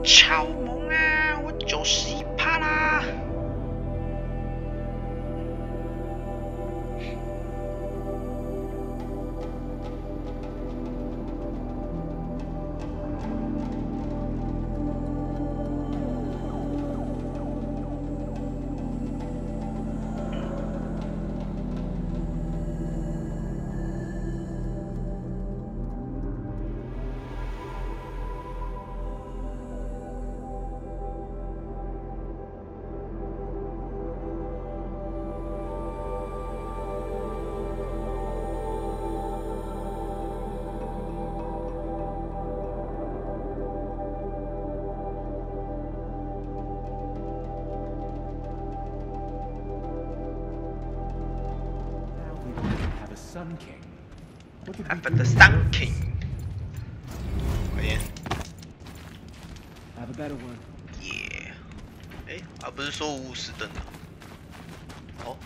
超萌啊！我91%啦。Have the Sun King。快点。耶！哎，不是说50灯的。哦。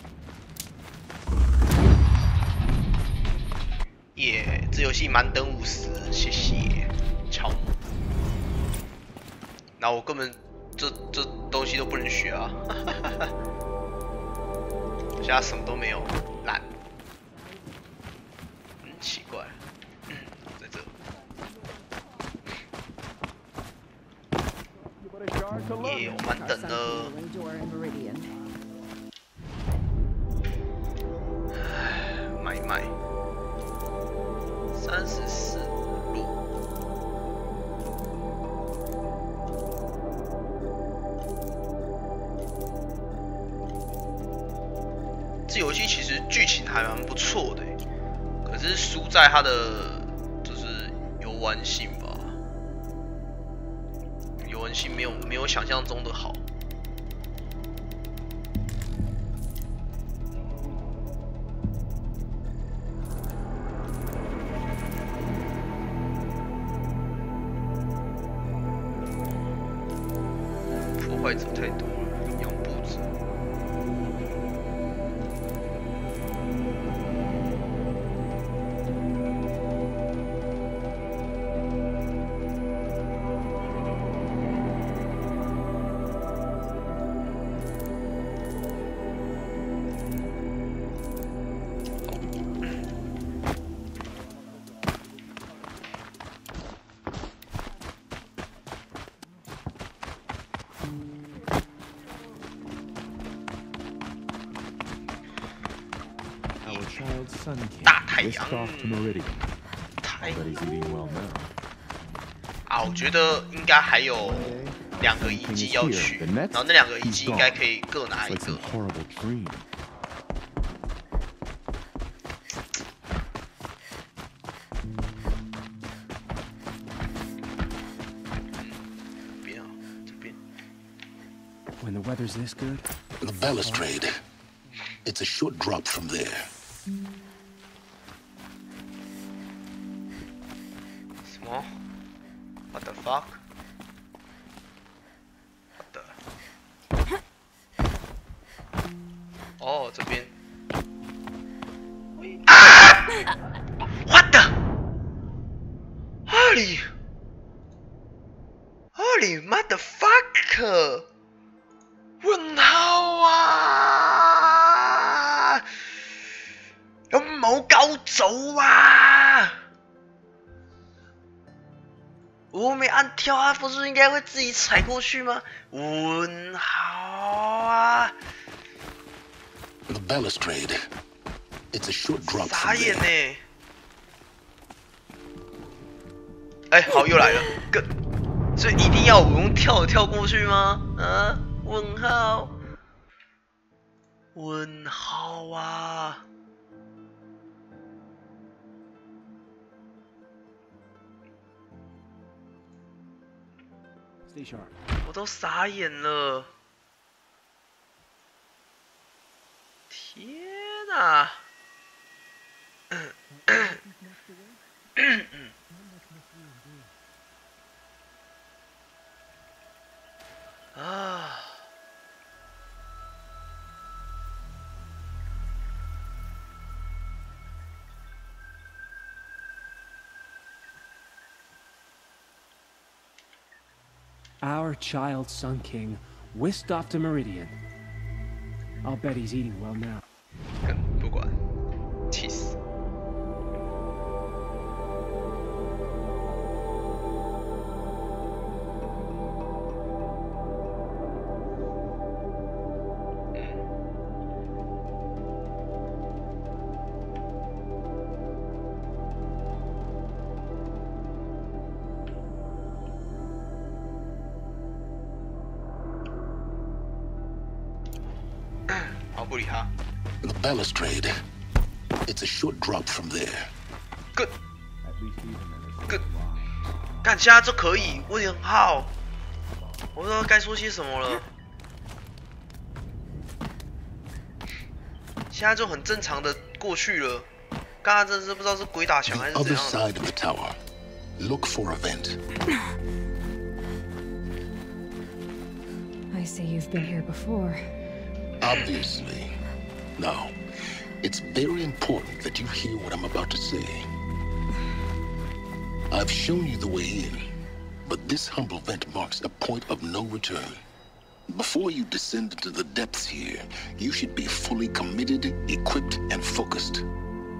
耶！这游戏满等50，谢谢。超猛。那我根本这东西都不能学啊！我现在什么都没有，烂。奇怪。在这。耶！我满等了。买34路。这游戏其实剧情还蛮不错的，可是输在它的就是游玩性吧，游玩性没有想象中的好。破坏者太多了，养步子。大太阳，我觉得应该还有2个遗迹要去，然后那2个遗迹应该可以各拿一个。这边。When the weather's this good, the balustrade. It's a short drop from there. Small? What the fuck? What the? 哦，这边。啊 ！What the? Holy motherfucker! 问号啊！有冇搞走啊？我没按跳，他不是应该会自己踩过去吗？问号啊 ！The balustrade. It's a short drop. 傻眼呢！哎，好，又来了，所以一定要我用跳过去吗？啊？问号？问号啊！我都傻眼了！天哪！啊！ Our child Sun King whisked off to Meridian. I'll bet he's eating well now. 不管，气死！不理他。The balustrade. It's a short drop from there. Good. Good. 干，现在就可以，问题很好。我不知道该说些什么了。现在就很正常的过去了。刚刚真是不知道是鬼打墙还是 The 怎 other 样的。 side of the tower. Look for a vent. I see you've been here before. Obviously. Now, it's very important that you hear what I'm about to say. I've shown you the way in, but this humble vent marks a point of no return. Before you descend into the depths here, you should be fully committed, equipped, and focused.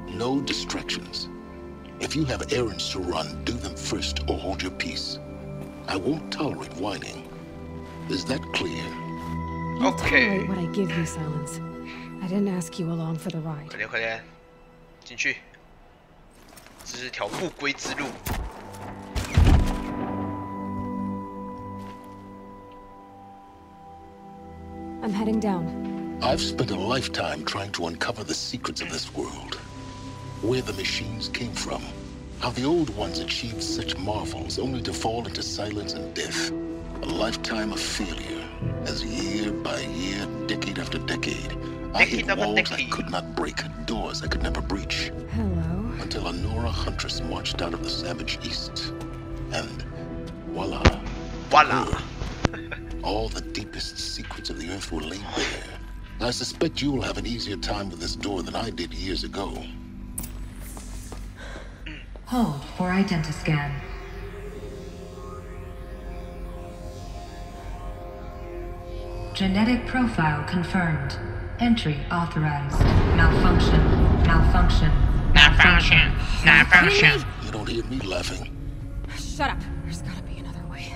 No distractions. If you have errands to run, do them first or hold your peace. I won't tolerate whining. Is that clear? You'll Okay. tolerate what I give you, Silence. I didn't ask you along for the ride. 快点快点，进去。这是条不归之路。I'm heading down. I've spent a lifetime trying to uncover the secrets of this world. Where the machines came from. How the old ones achieved such marvels only to fall into silence and death. A lifetime of failure. As year by year, decade after decade, I hit walls I could not break, doors I could never breach. Hello. Until a Nora huntress marched out of the savage east. And voila. Voila. All the deepest secrets of the earth were laid bare. I suspect you will have an easier time with this door than I did years ago. Hold for identiscan. Genetic profile confirmed. Entry authorized. Malfunction. Malfunction. Malfunction. Malfunction. You don't hear me laughing. Shut up. There's gotta be another way.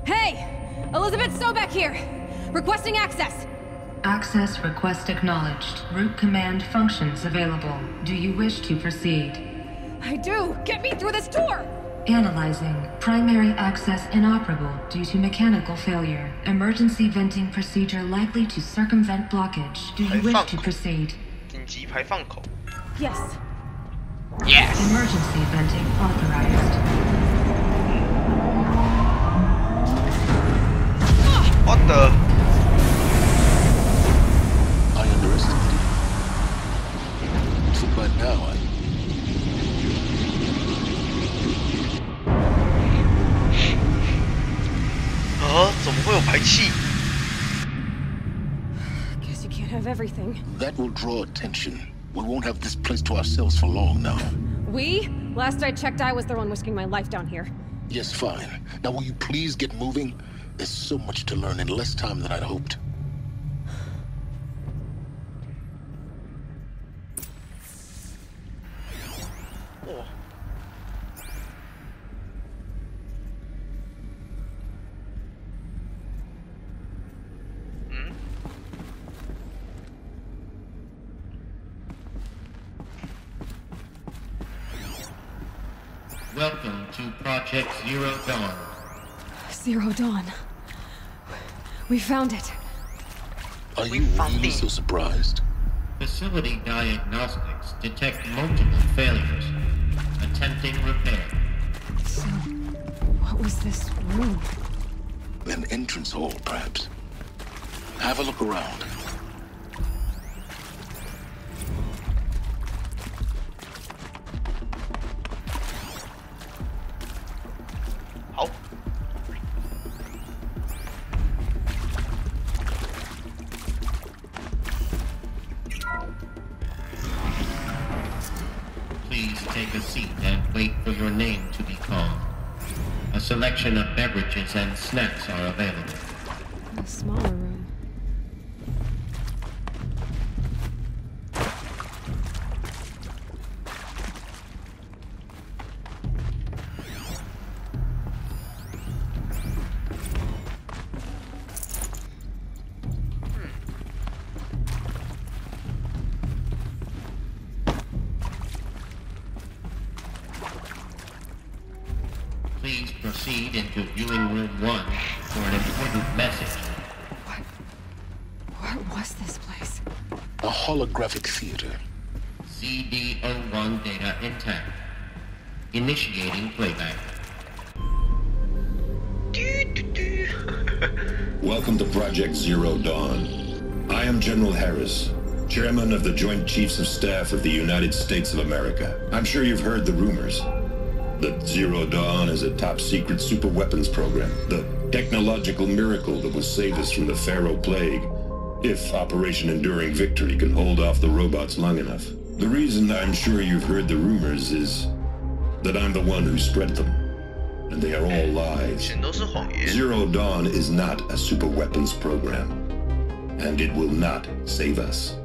Hey! Elizabeth Sobeck here! Requesting access! Access request acknowledged. Root command functions available. Do you wish to proceed? I do! Get me through this door! Analyzing. Primary access inoperable due to mechanical failure. Emergency venting procedure likely to circumvent blockage. Do you wish to proceed? 紧急排放口。 Yes. Yes. Emergency venting authorized. What the? I underestimated you. So by now,啊？怎么会有排气？ Guess you can't have everything. that will draw attention. We won't have this place to ourselves for long now. We? Last I checked, I was the one risking my life down here. Yes, fine. Now will you please get moving? There's so much to learn in less time than I'd hoped. Oh. Welcome to Project Zero Dawn. Zero Dawn. We found it. Are We you found really it. so surprised? Facility diagnostics detect multiple failures. Attempting repair. So, what was this room? An entrance hall, perhaps. Have a look around. How? Please take a seat and wait for your name to be called. A selection of beverages and snacks are available. A smaller room. Please proceed into viewing room 1 for an important message. What was this place? A holographic theater. CD01 data intact. Initiating playback. Welcome to Project Zero Dawn. I am General Harris, Chairman of the Joint Chiefs of Staff of the United States of America. I'm sure you've heard the rumors that Zero Dawn is a top-secret superweapons program, the technological miracle that will save us from the Pharaoh Plague, if Operation Enduring Victory can hold off the robots long enough. The reason I'm sure you've heard the rumors is that I'm the one who spread them, and they are all lies. Zero Dawn is not a superweapons program, and it will not save us.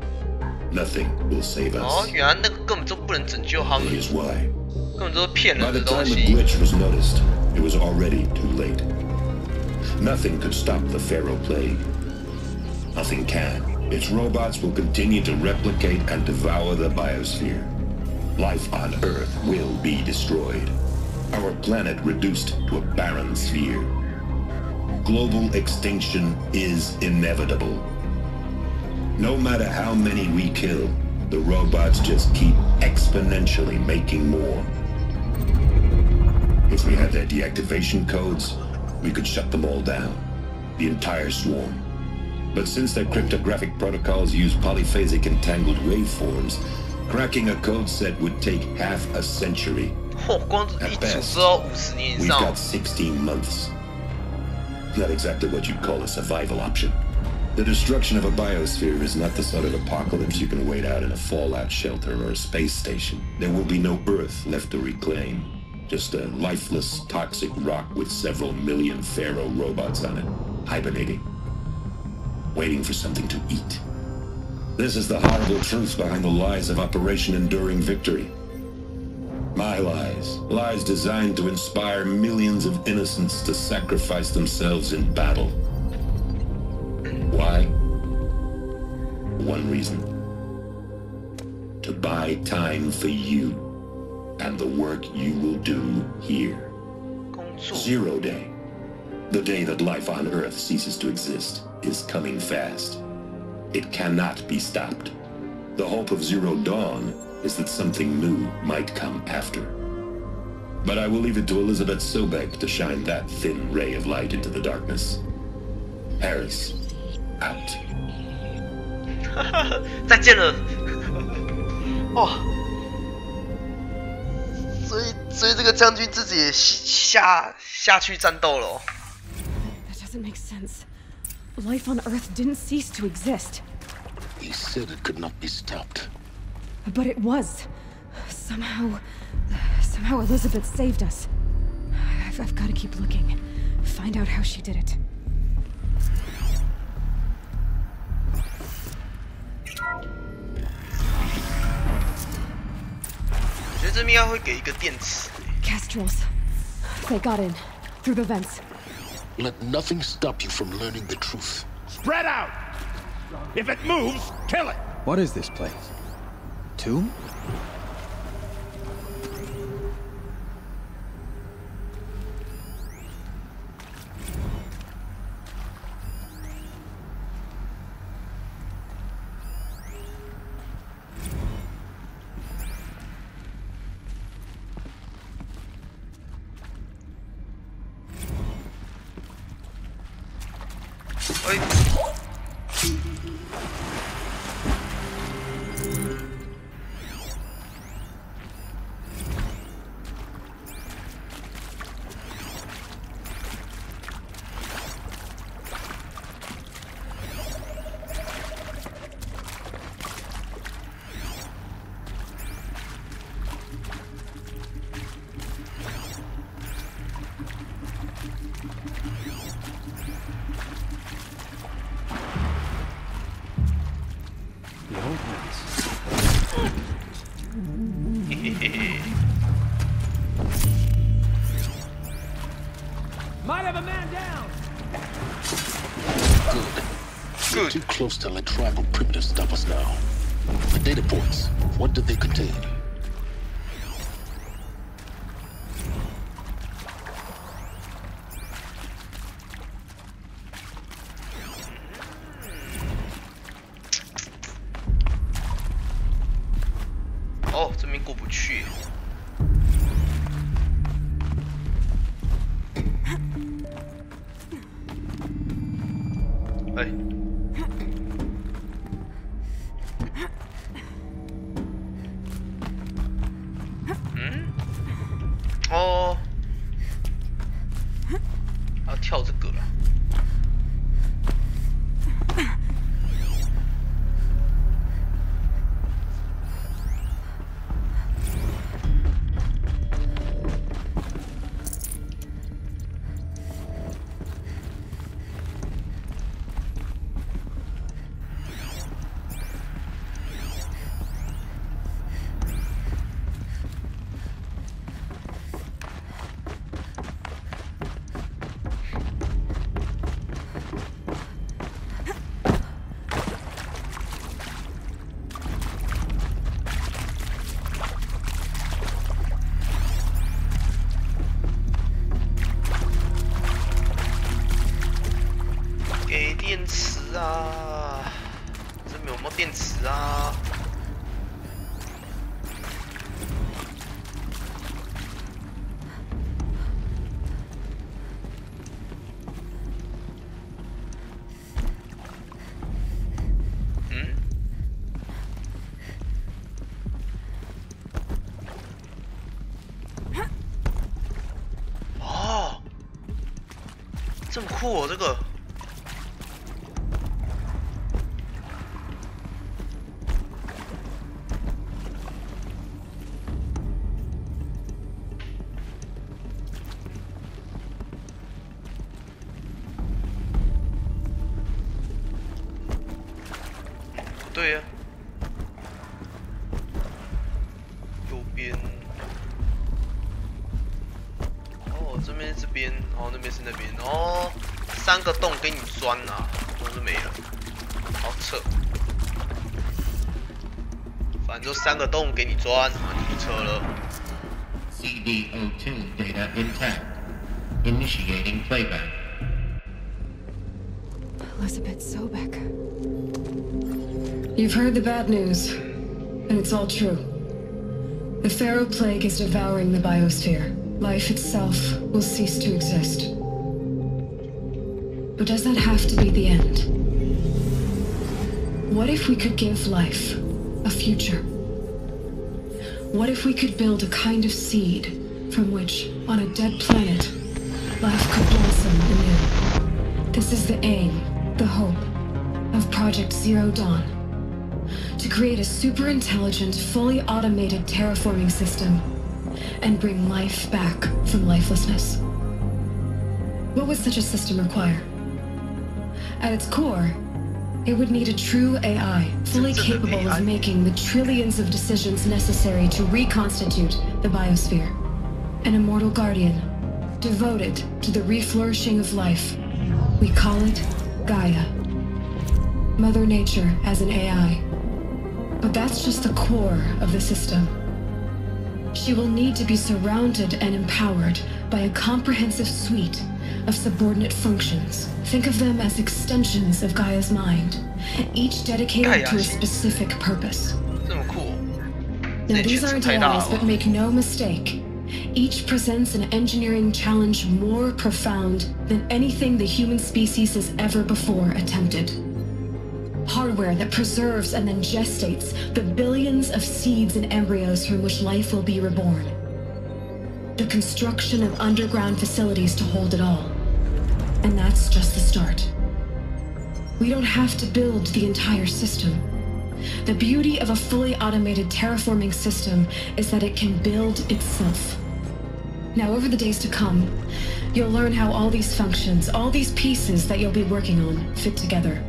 Nothing will save us. 哦，原来那个根本就不能拯救他们， Here's why. 根本都是骗 By 人 the 的东 time the 西。 glitch was noticed, it was already too late. Nothing could stop the Pharaoh Plague. Nothing can. Its robots will continue to replicate and devour the biosphere. Life on Earth will be destroyed. Our planet reduced to a barren sphere. Global extinction is inevitable. No matter how many we kill, the robots just keep exponentially making more. If we had their deactivation codes, we could shut them all down. The entire swarm. But since their cryptographic protocols use polyphasic entangled waveforms, cracking a code set would take half a century. 嚯，光一组都要50年以 We've 上 got 16 months. Not exactly what you'd call a survival option. The destruction of a biosphere is not the sort of apocalypse you can wait out in a fallout shelter or a space station. There will be no Earth left to reclaim. Just a lifeless, toxic rock with several million Pharaoh robots on it, hibernating, waiting for something to eat. This is the horrible truth behind the lies of Operation Enduring Victory. My lies. Lies designed to inspire millions of innocents to sacrifice themselves in battle. Why? One reason. To buy time for you and the work you will do here. 工作。 Zero Day. The day that life on Earth ceases to exist is coming fast. It cannot be stopped. The hope of Zero Dawn is that something new might come after. But I will leave it to Elizabeth Sobek to shine that thin ray of light into the darkness. Harris, out. 再见了。哇！所以这个将军自己也下去战斗了哦。 That doesn't make sense. Life on Earth didn't cease to exist. He said it could not be stopped. But it was. Somehow Elizabeth saved us. I've got to keep looking. Find out how she did it. 我觉得这边应该会给一个电池。 Kestrels. They got in. Through the vents. Let nothing stop you from learning the truth. Spread out! If it moves, kill it! What is this place? Tomb? Might have a man down. Good. We're too close to let tribal primitives stop us now. The data points, what do they contain?哦，这边过不去。哎，哦，要跳这个了。给电池啊！这边有没有电池啊？哦，这么酷哦，这个。对呀、右边。哦，这边是这边，哦，那边是那边，哦，3个洞给你钻啊，都是没了，好扯。反正就3个洞给你钻，你就扯了。CD02 data intact. Initiating playback. Elizabeth Sobek. You've heard the bad news, and it's all true. The Pharaoh Plague is devouring the biosphere. Life itself will cease to exist. But does that have to be the end? What if we could give life a future? What if we could build a kind of seed from which, on a dead planet, life could blossom anew? This is the aim, the hope, of Project Zero Dawn. To create a super-intelligent, fully automated terraforming system and bring life back from lifelessness. What would such a system require? At its core, it would need a true AI, fully capable of making the trillions of decisions necessary to reconstitute the biosphere. An immortal guardian, devoted to the reflourishing of life. We call it Gaia. Mother Nature as an AI. But that's just the core of the system. She will need to be surrounded and empowered by a comprehensive suite of subordinate functions. Think of them as extensions of Gaia's mind, each dedicated to a specific purpose. Now these aren't AIs, but make no mistake, each presents an engineering challenge more profound than anything the human species has ever before attempted. Hardware that preserves and then gestates the billions of seeds and embryos from which life will be reborn. The construction of underground facilities to hold it all. And that's just the start. We don't have to build the entire system. The beauty of a fully automated terraforming system is that it can build itself. Now, over the days to come, you'll learn how all these functions, all these pieces that you'll be working on, fit together.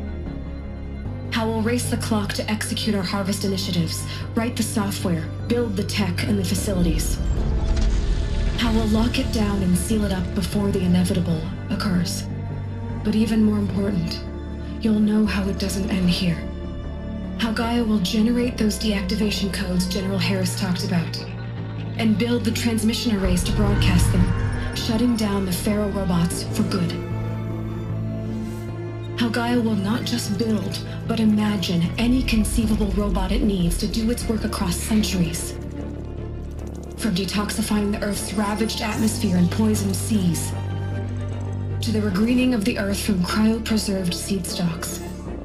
How we'll race the clock to execute our harvest initiatives, write the software, build the tech and the facilities. How we'll lock it down and seal it up before the inevitable occurs. But even more important, you'll know how it doesn't end here. How Gaia will generate those deactivation codes General Harris talked about, and build the transmission arrays to broadcast them, shutting down the Pharaoh robots for good. How Gaia will not just build, but imagine any conceivable robot it needs to do its work across centuries. From detoxifying the Earth's ravaged atmosphere and poisoned seas, to the regreening of the Earth from cryopreserved seed stalks,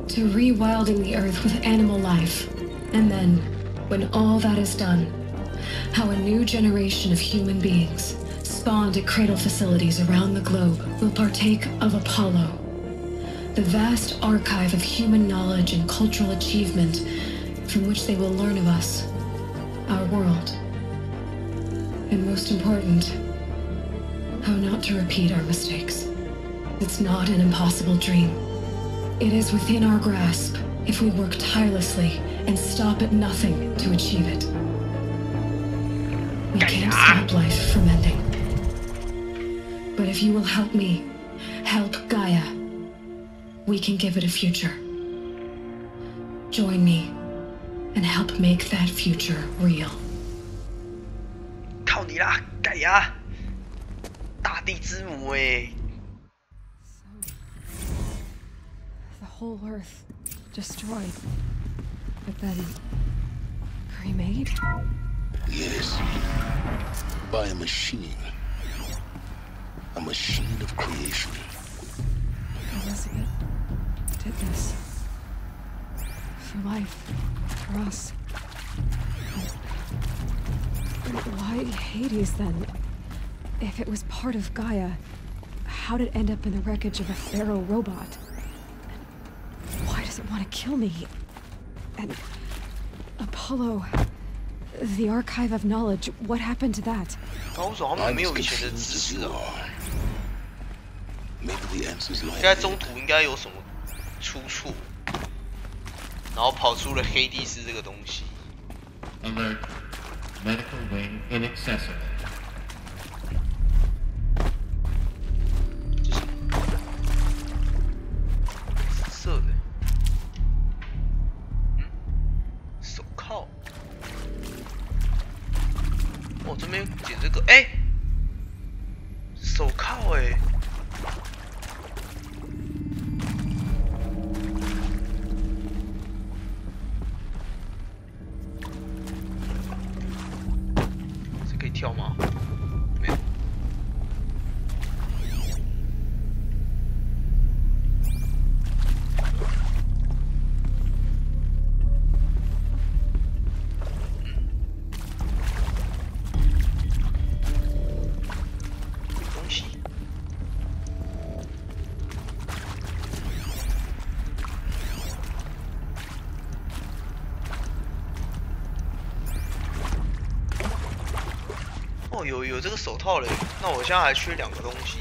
to rewilding the Earth with animal life. And then, when all that is done, how a new generation of human beings, spawned at cradle facilities around the globe, will partake of Apollo, the vast archive of human knowledge and cultural achievement from which they will learn of us, our world. And most important, how not to repeat our mistakes. It's not an impossible dream. It is within our grasp if we work tirelessly and stop at nothing to achieve it. We can't stop life from ending. But if you will help me, help Gaia, we can give it a future. Join me and help make that future real. 靠你啦，盖亚！大地之母哎！ The whole Earth destroyed, but then remade? Yes. By a machine. A machine of creation. Elizabeth did this. For life. For us. Why Hades then? If it was part of Gaia, how did it end up in the wreckage of a Pharaoh robot? Why does it want to kill me? And Apollo, the archive of knowledge, what happened to that? 高手好像没有以前的知识啊。 Maybe the answers lie. 应该中途应该有什么出处，然后跑出了黑帝斯这个东西。Alert. Medical wing inaccessible. 这是紫色的，手铐。哦，这边捡这个，哎，手铐哎。 跳吗？没有。东西。哦，有这个手套嘞，那我现在还缺2个东西。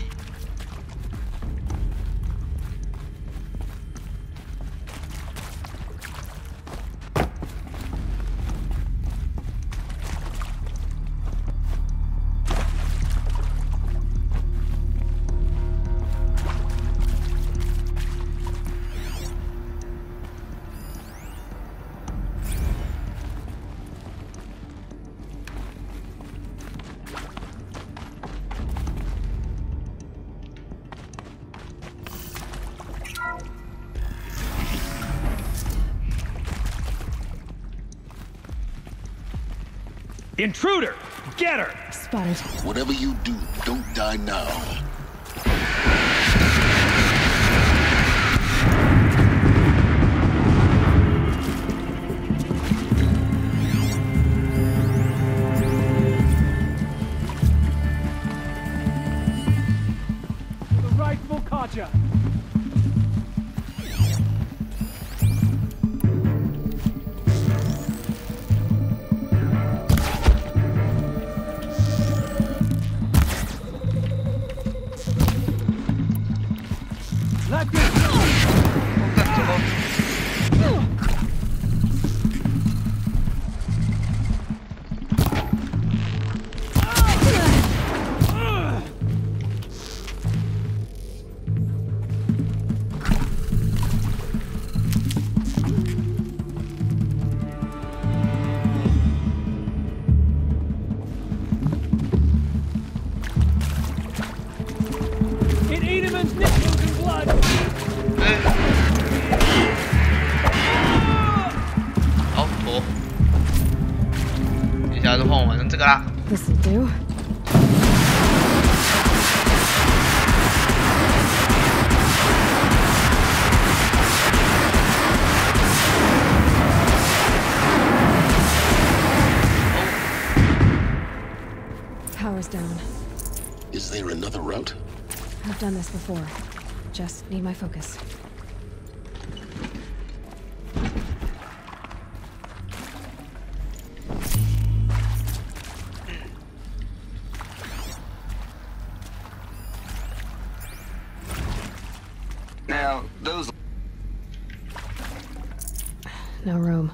Intruder! Get her! Spotted. Whatever you do, don't die now. The rightful Katja. do. Power's down. Is there another route? I've done this before. Just need my focus. Now, those... No room.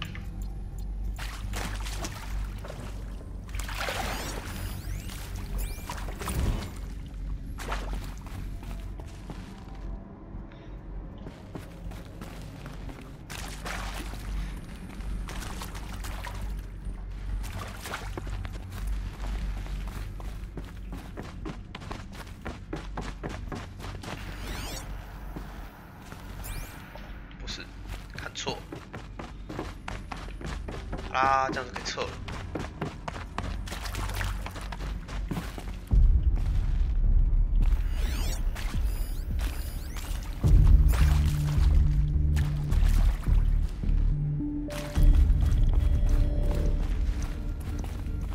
不是，看错。好啦，这样就可以撤了。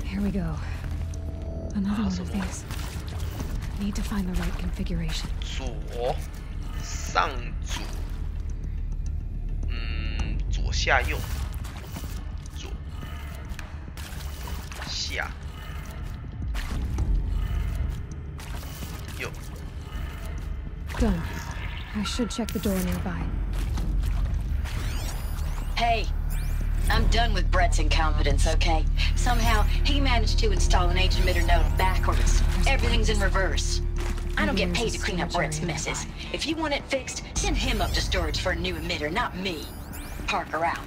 Here we go. Another one of these. Need to find the right configuration. 左，上左，左下右，左下右。 Done. I should check the door nearby. Hey, I'm done with Brett's incompetence, okay? Somehow, he managed to install an age emitter node backwards. Everything's in reverse. I don't get paid to clean up Brett's messes. If you want it fixed, send him up to storage for a new emitter, not me. Parker out.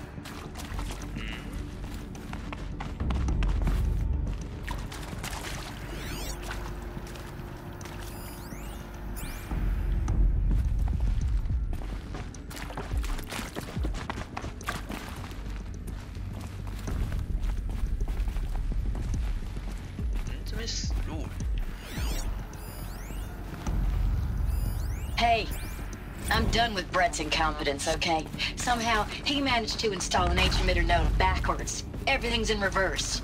Hey, I'm done with Brett's incompetence, okay? Somehow, he managed to install an age emitter node backwards. Everything's in reverse.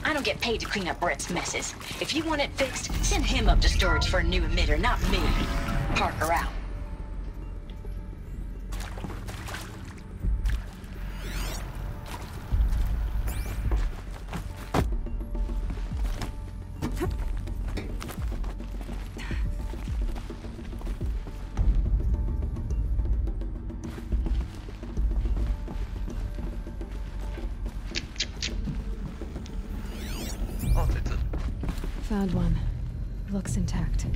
I don't get paid to clean up Brett's messes. If you want it fixed, send him up to storage for a new emitter, not me. Parker out. Found one. Looks intact.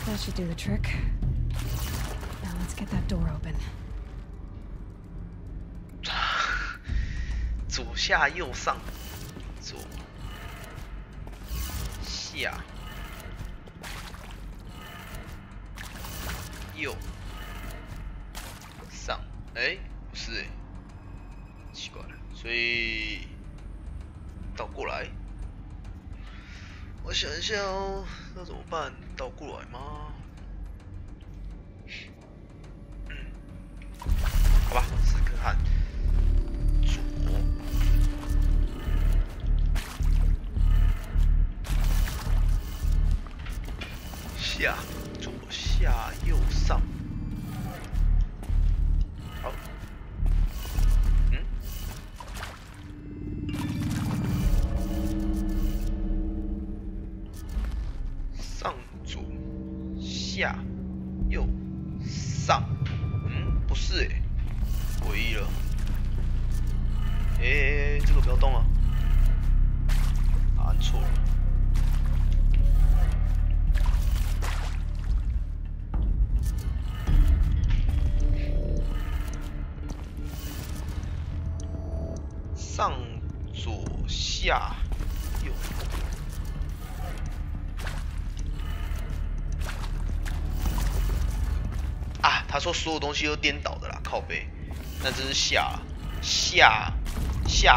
That should do the trick. Now let's get that door open. 左下右上，左下右上，哎，不是哎，奇怪了，所以倒过来。我想一下哦，那怎么办？倒过来吗？好吧，试试看。 下左下右上，好，上左下右上，不是哎，诡异了，这个不要动啊，按错了。下右。啊，他说所有东西都颠倒的啦，靠背。那这是下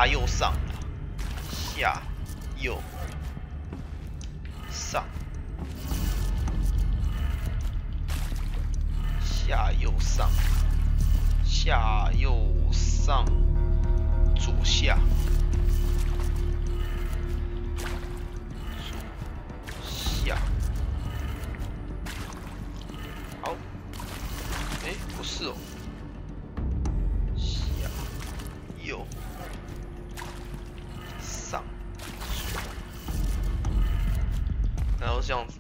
右上啦，下右上，下右上，下右上，左下。 下，好，哎，不是哦，下，右，上，然后这样子，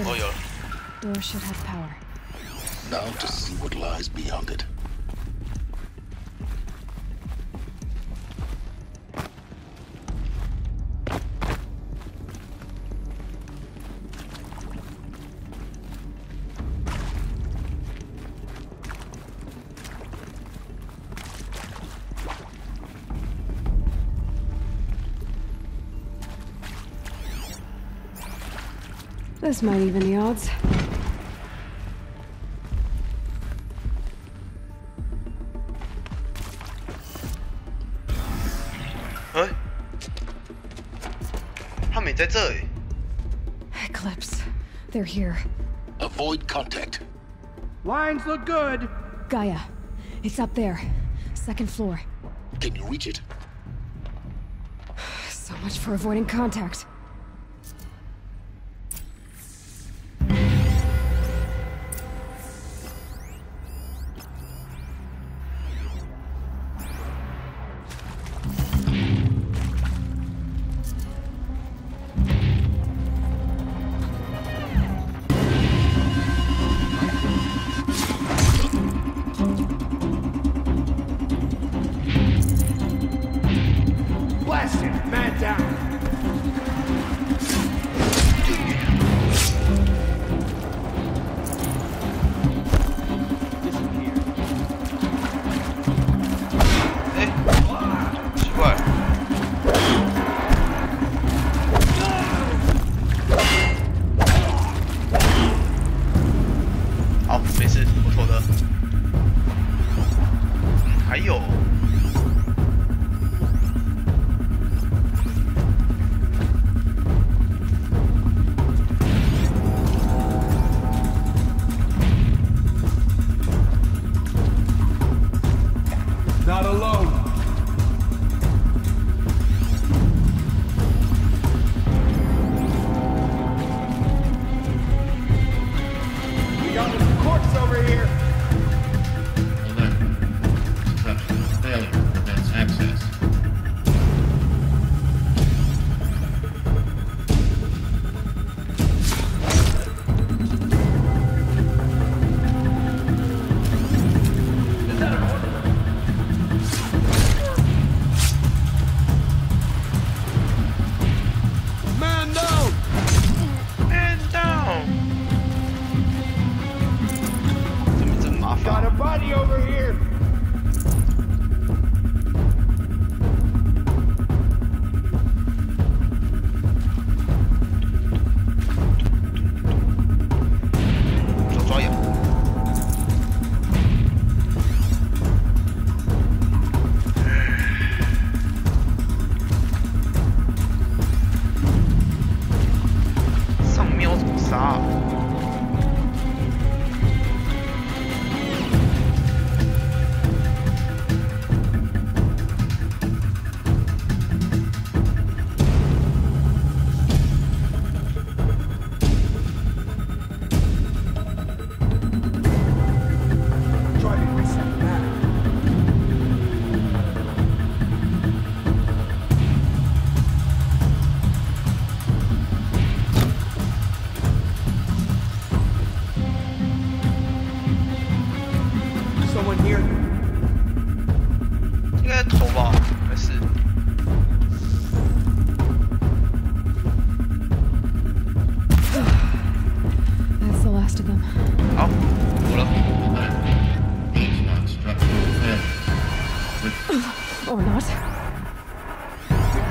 哦，有了。Door should have power. Now to see what lies beyond it. This might even the odds. Huh? 他们也在这里。Eclipse. They're here. Avoid contact. Lines look good. Gaia. It's up there. Second floor. Can you reach it? So much for avoiding contact. Blast it! Man down! Disappear. 哎，奇怪。好，没事，我投的。还有。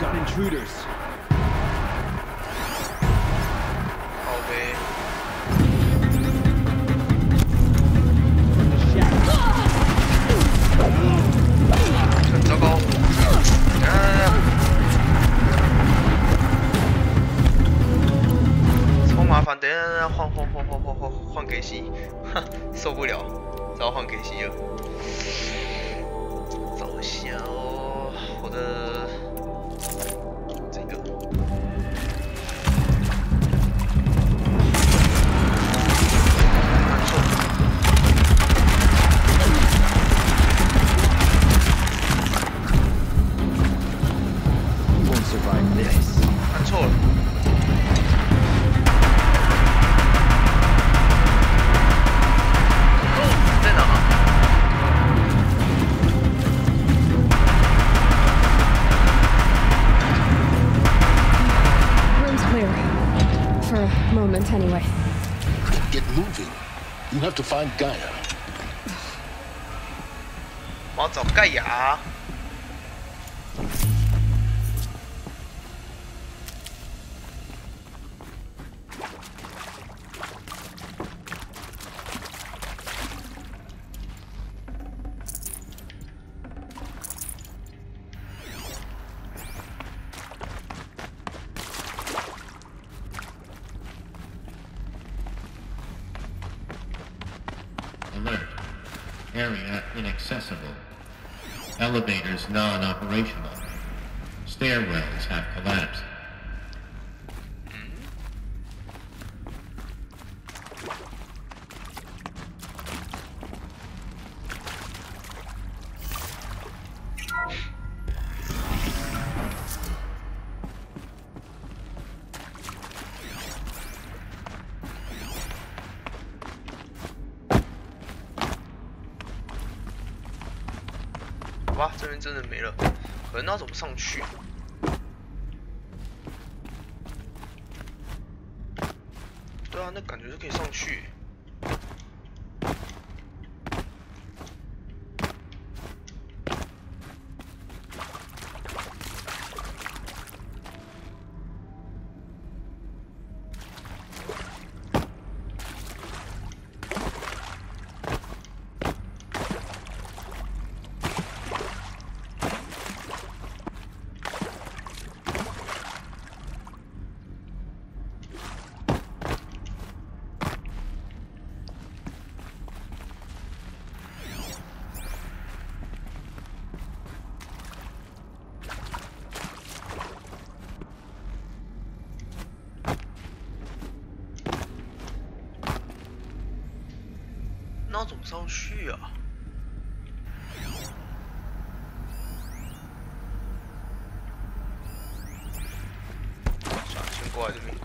up intruders. Okay. 很糟糕。超麻烦，等一下换给戏，受不了，只好换给戏了。找一下哦，我的这个。按错。You won't survive this. 按错了。在哪？ For a moment, anyway. Get moving. You have to find Gaia. 我要找盖亚。Alert. Area inaccessible. Elevators non-operational. Stairwells have collapsed.好吧，这边真的没了，可能要怎么上去？对啊，那感觉是可以上去。那怎么上去啊？算了，先过来这边。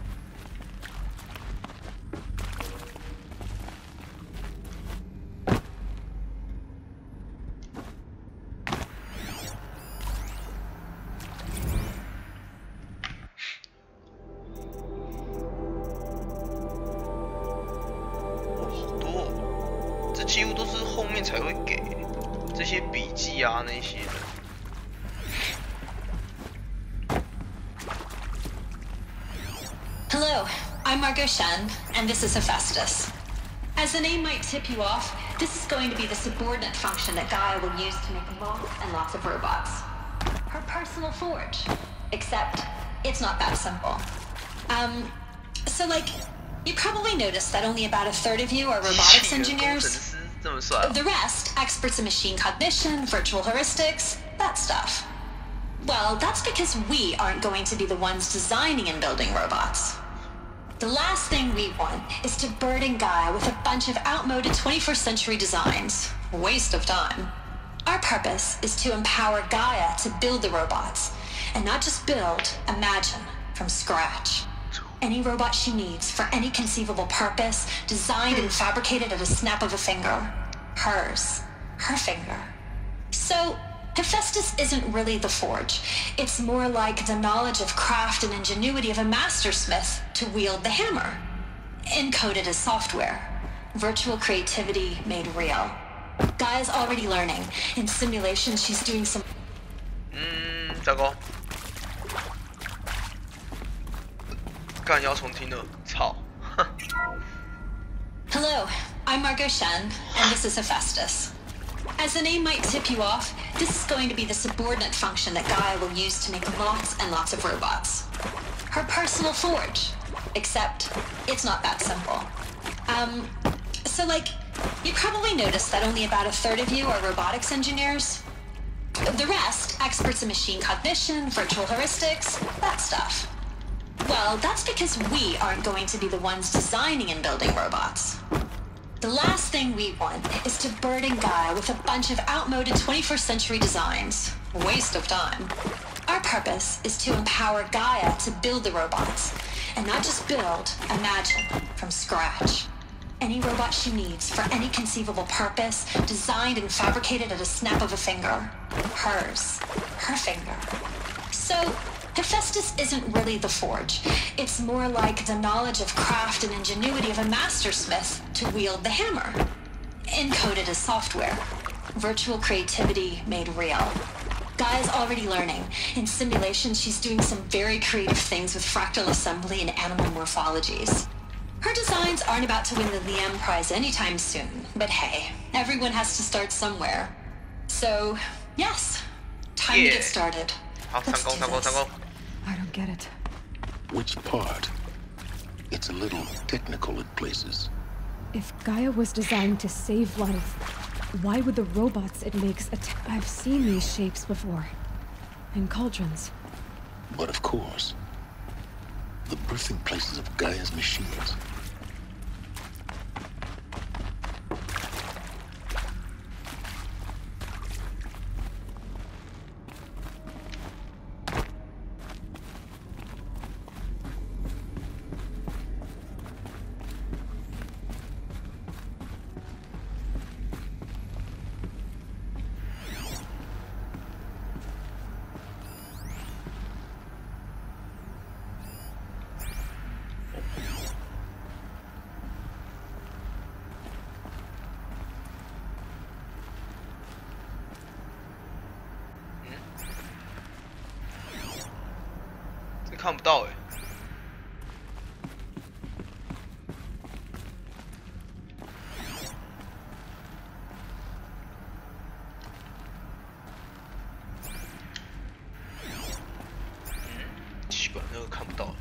几乎都是后面才会给这些笔记啊那些的。Hello, I'm Margot Shen, and this is Hephaestus. As the name might tip you off, this is going to be the subordinate function that Gaia will use to make lots and lots of robots. Her personal forge. Except, it's not that simple. So like, you probably noticed that only about a third of you are robotics engineers. The rest, experts in machine cognition, virtual heuristics, that stuff. Well, that's because we aren't going to be the ones designing and building robots. The last thing we want is to burden Gaia with a bunch of outmoded 21st century designs. Waste of time. Our purpose is to empower Gaia to build the robots, and not just build, imagine, from scratch. Any robot she needs for any conceivable purpose, designed and fabricated at a snap of a finger. Hers. Her finger. So, Hephaestus isn't really the forge. It's more like the knowledge of craft and ingenuity of a mastersmith to wield the hammer. Encoded as software. Virtual creativity made real. Gaia's already learning. In simulation, she's doing some...糟糕。干要重听了，操！ Hello, I'm Margot Shen, and this is Hephaestus. As the name might tip you off, this is going to be the subordinate function that Gaia will use to make lots and lots of robots. Her personal forge. Except, it's not that simple. So you probably noticed that only about a third of you are robotics engineers. The rest, experts in machine cognition, virtual heuristics, that stuff. Well, that's because we aren't going to be the ones designing and building robots. The last thing we want is to burden Gaia with a bunch of outmoded 21st century designs. Waste of time. Our purpose is to empower Gaia to build the robots. And not just build, imagine, from scratch. Any robot she needs for any conceivable purpose, designed and fabricated at a snap of a finger. Hers. Her finger. So, Hephaestus isn't really the forge. It's more like the knowledge of craft and ingenuity of a mastersmith to wield the hammer. Encoded as software. Virtual creativity made real. Gaia's already learning. In simulation, she's doing some very creative things with fractal assembly and animal morphologies. Her designs aren't about to win the Liam Prize anytime soon, but hey, everyone has to start somewhere. So, yes, time to get started. Let's do this. I don't get it. Which part? It's a little technical at places. If Gaia was designed to save life, why would the robots it makes I've seen these shapes before. In cauldrons. But of course, the birthing places of Gaia's machines.看不到哎。奇怪，那个看不到。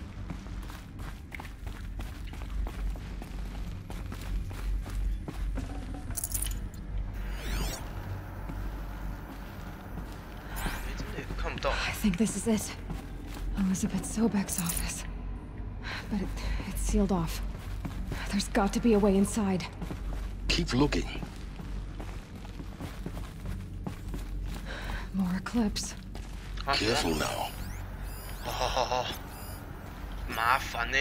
真的看不到。I think this is it. Elizabeth Sobek's office. But it's sealed off. There's got to be a way inside. Keep looking. More eclipse. Careful now. 好，麻烦呢。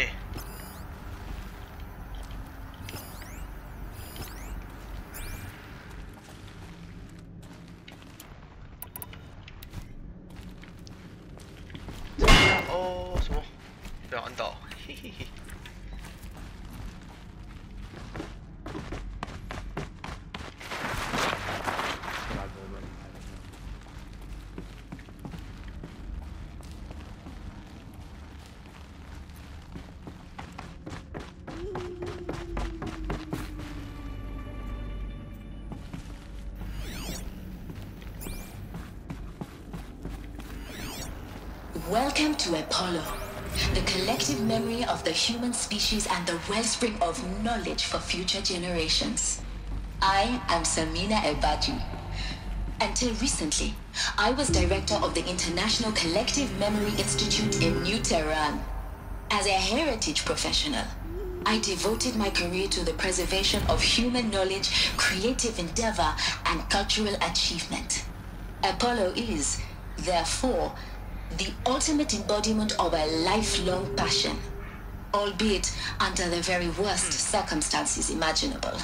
哦，什么？不要按到，嘿嘿嘿。Welcome to Apollo, the collective memory of the human species and the wellspring of knowledge for future generations. I am Samina Ebaju. Until recently, I was director of the International Collective Memory Institute in New Tehran. As a heritage professional, I devoted my career to the preservation of human knowledge, creative endeavor, and cultural achievement. Apollo is, therefore, the ultimate embodiment of a lifelong passion, albeit under the very worst circumstances imaginable.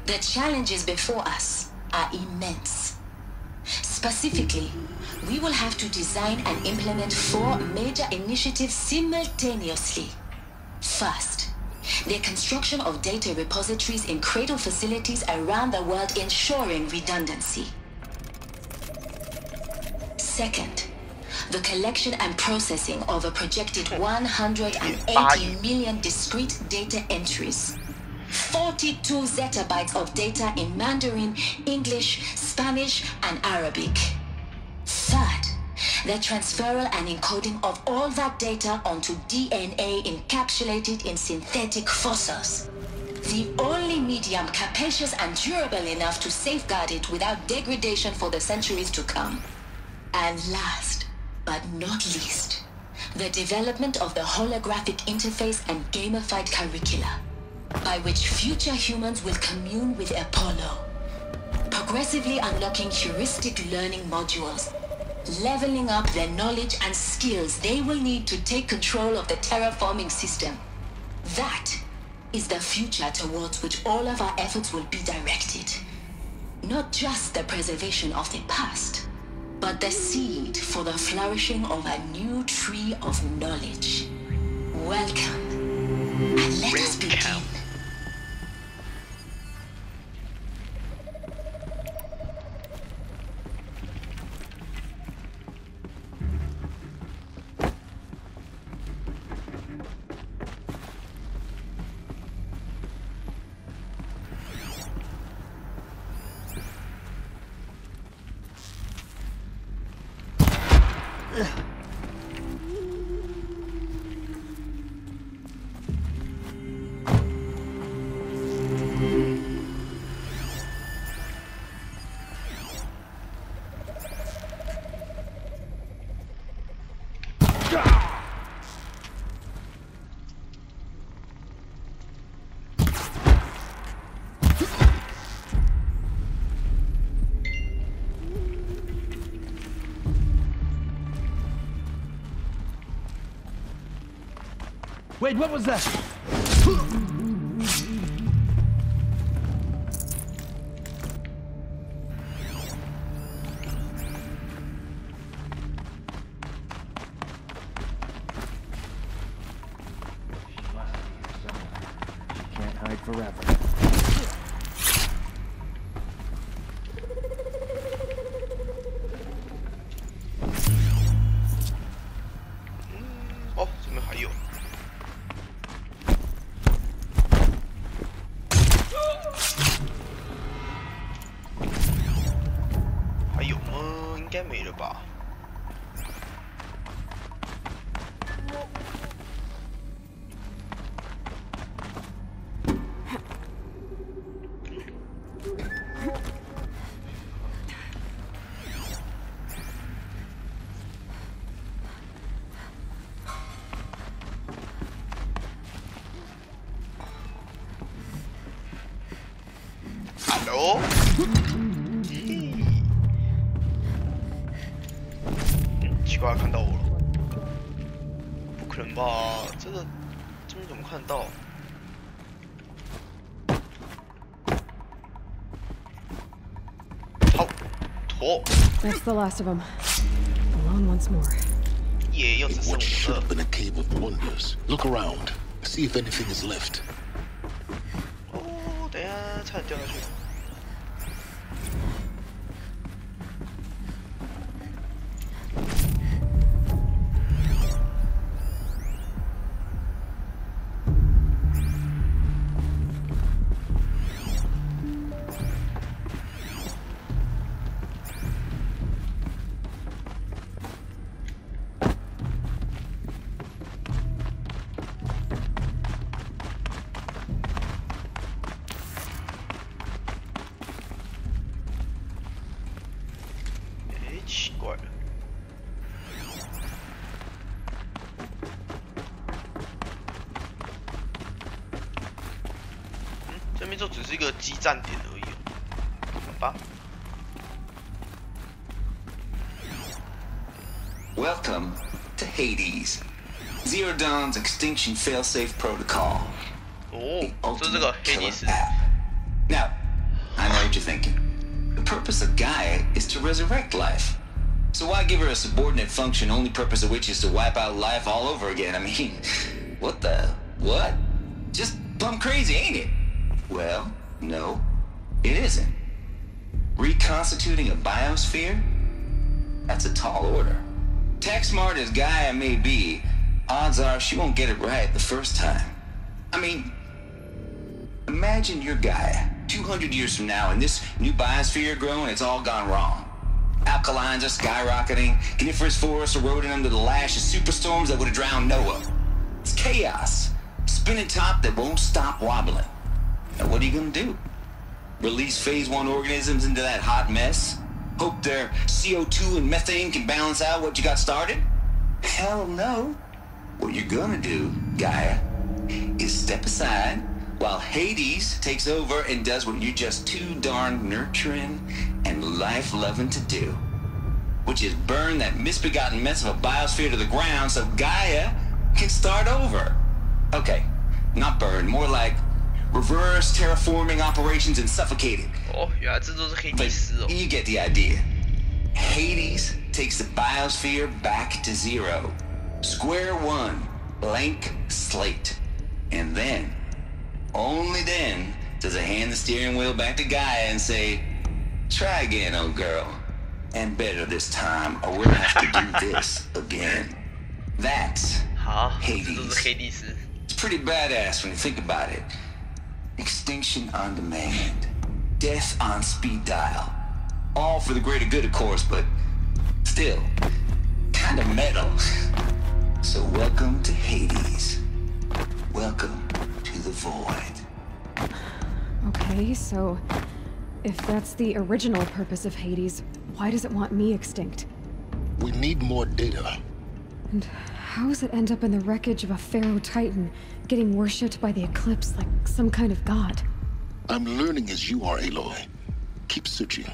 The challenges before us are immense. Specifically, we will have to design and implement 4 major initiatives simultaneously. First, the construction of data repositories in cradle facilities around the world, ensuring redundancy. Second, the collection and processing of a projected 180 million discrete data entries. 42 zettabytes of data in Mandarin, English, Spanish, and Arabic. Third, the transferal and encoding of all that data onto DNA encapsulated in synthetic fossils. The only medium capacious and durable enough to safeguard it without degradation for the centuries to come. And last, but not least, the development of the holographic interface and gamified curricula, by which future humans will commune with Apollo, progressively unlocking heuristic learning modules, leveling up their knowledge and skills they will need to take control of the terraforming system. That is the future towards which all of our efforts will be directed. Not just the preservation of the past, but the seed for the flourishing of a new tree of knowledge. Welcome, and let us begin. Wait, what was that? She can't hide forever. Oh, 这边还有。还有吗？应该没了吧。Hello？ 奇怪，看到我了？不可能吧？这边怎么看得到？好，妥。That's the last of them. Alone once more. Yeah,又只剩 What should 我 have 了。 been a cave of wonders. Look around. See if anything is left. 哦，等一下，差点掉下去。奇怪了。这边就只是一个基站点而已哦。好吧。Welcome to Hades, Zero Dawn's extinction failsafe protocol. 哦，这是这个黑帝斯。Now, I know what you're thinking. The purpose of Gaia is to resurrect life. So why give her a subordinate function, only purpose of which is to wipe out life all over again? I mean, what? Just plumb crazy, ain't it? Well, no, it isn't. Reconstituting a biosphere? That's a tall order. Tech smart as Gaia may be, odds are she won't get it right the first time. I mean, imagine you're Gaia, 200 years from now, and this new biosphere growing, it's all gone wrong. Alkalines are skyrocketing, coniferous forests eroding under the lash of superstorms that would have drowned Noah. It's chaos, spinning top that won't stop wobbling. Now what are you gonna do? Release phase 1 organisms into that hot mess? Hope their CO2 and methane can balance out what you got started? Hell no. What you're gonna do, Gaia, is step aside while Hades takes over and does what you're just too darn nurturing and life-loving to do, which is burn that misbegotten mess of a biosphere to the ground so Gaia can start over. Okay, not burn, more like reverse terraforming operations and suffocate it. Oh, 原来这都是黑帝斯哦。 You get the idea. Hades takes the biosphere back to zero. Square one, blank slate. And then, only then, does it hand the steering wheel back to Gaia and say, try again, old girl. And better this time, or we'll have to do this again. That's Hades. It's pretty badass when you think about it. Extinction on demand. Death on speed dial. All for the greater good, of course, but still, kind of metal. So welcome to Hades. Welcome to the void. Okay, so if that's the original purpose of Hades, why does it want me extinct? We need more data. And how does it end up in the wreckage of a Pharaoh Titan, getting worshipped by the Eclipse like some kind of god? I'm learning as you are, Aloy. Keep searching.